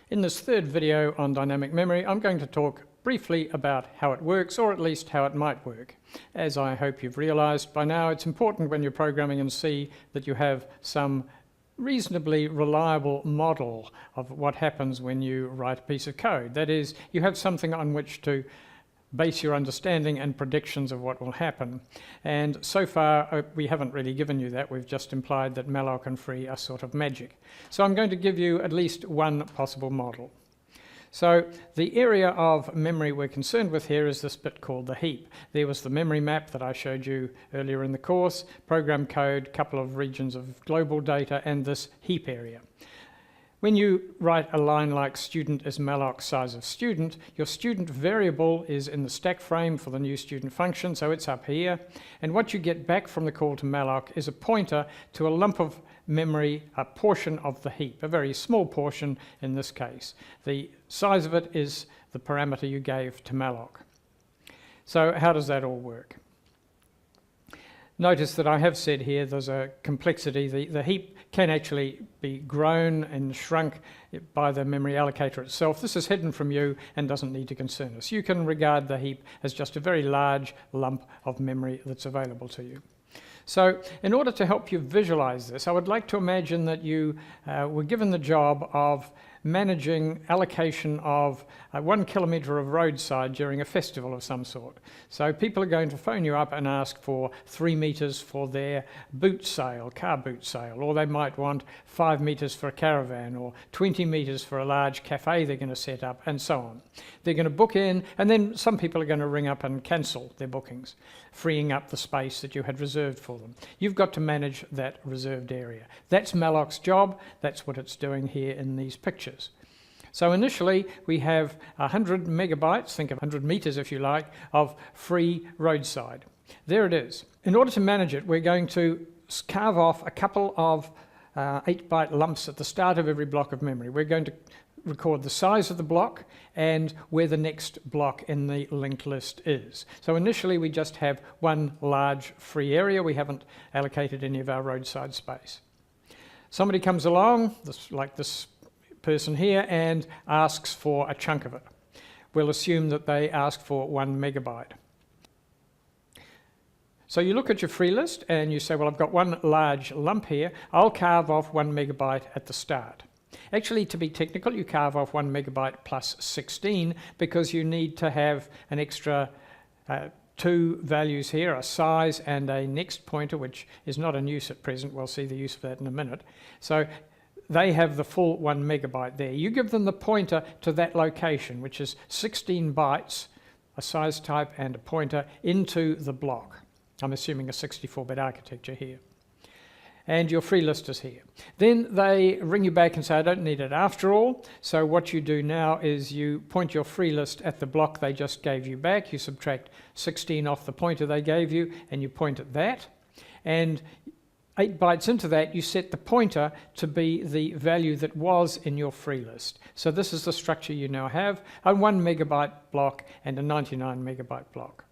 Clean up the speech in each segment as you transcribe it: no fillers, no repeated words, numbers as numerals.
In this third video on dynamic memory, I'm going to talk briefly about how it works, or at least how it might work. As I hope you've realized by now, it's important when you're programming in C that you have some reasonably reliable model of what happens when you write a piece of code. That is, you have something on which to base your understanding and predictions of what will happen. And so far, we haven't really given you that. We've just implied that malloc and free are sort of magic. So I'm going to give you at least one possible model. So the area of memory we're concerned with here is this bit called the heap. There was the memory map that I showed you earlier in the course, program code, couple of regions of global data, and this heap area. When you write a line like student is malloc size of student, your student variable is in the stack frame for the new student function, so it's up here. And what you get back from the call to malloc is a pointer to a lump of memory, a portion of the heap, a very small portion in this case. The size of it is the parameter you gave to malloc. So how does that all work? Notice that I have said here there's a complexity. The heap can actually be grown and shrunk by the memory allocator itself. This is hidden from you and doesn't need to concern us. You can regard the heap as just a very large lump of memory that's available to you. So in order to help you visualize this, I would like to imagine that you were given the job of managing allocation of 1 kilometre of roadside during a festival of some sort. So people are going to phone you up and ask for 3 metres for their boot sale, car boot sale, or they might want 5 metres for a caravan, or 20 metres for a large cafe they're going to set up, and so on. They're going to book in, and then some people are going to ring up and cancel their bookings, freeing up the space that you had reserved for them. You've got to manage that reserved area. That's malloc's job. That's what it's doing here in these pictures. So initially we have 100 megabytes, think of 100 meters if you like, of free roadside. There it is. In order to manage it, we're going to carve off a couple of 8-byte lumps at the start of every block of memory. We're going to record the size of the block and where the next block in the linked list is. So initially we just have one large free area. We haven't allocated any of our roadside space. Somebody comes along, like this person here, and asks for a chunk of it. We'll assume that they ask for 1 megabyte. So you look at your free list and you say, well, I've got one large lump here. I'll carve off 1 megabyte at the start. Actually, to be technical, you carve off 1 megabyte plus 16 because you need to have an extra 2 values here, a size and a next pointer, which is not in use at present. We'll see the use of that in a minute. So they have the full 1 megabyte there. You give them the pointer to that location, which is 16 bytes, a size type and a pointer, into the block. I'm assuming a 64-bit architecture here. And your free list is here. Then they ring you back and say, I don't need it after all. So what you do now is you point your free list at the block they just gave you back. You subtract 16 off the pointer they gave you, and you point at that. And 8 bytes into that, you set the pointer to be the value that was in your free list. So this is the structure you now have, a 1 megabyte block and a 99 megabyte block.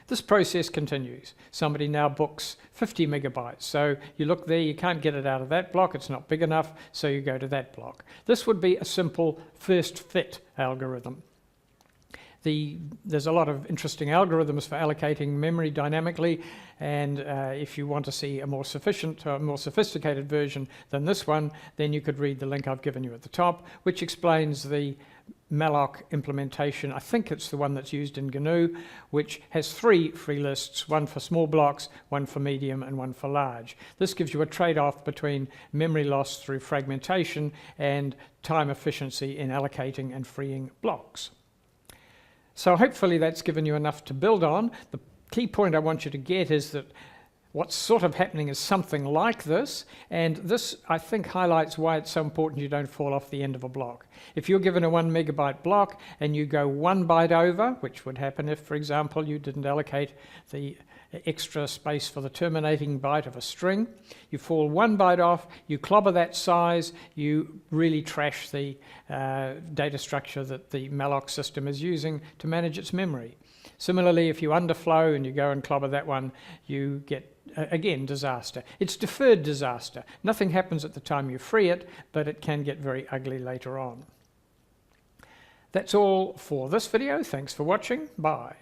This process continues. Somebody now books 50 megabytes. So you look there, you can't get it out of that block, it's not big enough, so you go to that block. This would be a simple first fit algorithm. There's a lot of interesting algorithms for allocating memory dynamically, and if you want to see a more sophisticated version than this one, then you could read the link I've given you at the top, which explains the malloc implementation. I think it's the one that's used in GNU, which has 3 free lists, one for small blocks, one for medium, and one for large. This gives you a trade-off between memory loss through fragmentation and time efficiency in allocating and freeing blocks. So hopefully that's given you enough to build on. The key point I want you to get is that what's sort of happening is something like this, and this, I think, highlights why it's so important you don't fall off the end of a block. If you're given a 1 megabyte block and you go 1 byte over, which would happen if, for example, you didn't allocate the extra space for the terminating byte of a string, you fall 1 byte off, you clobber that size, you really trash the data structure that the malloc system is using to manage its memory. Similarly, if you underflow and you go and clobber that one, you get, again, disaster. It's deferred disaster. Nothing happens at the time you free it, but it can get very ugly later on. That's all for this video. Thanks for watching. Bye.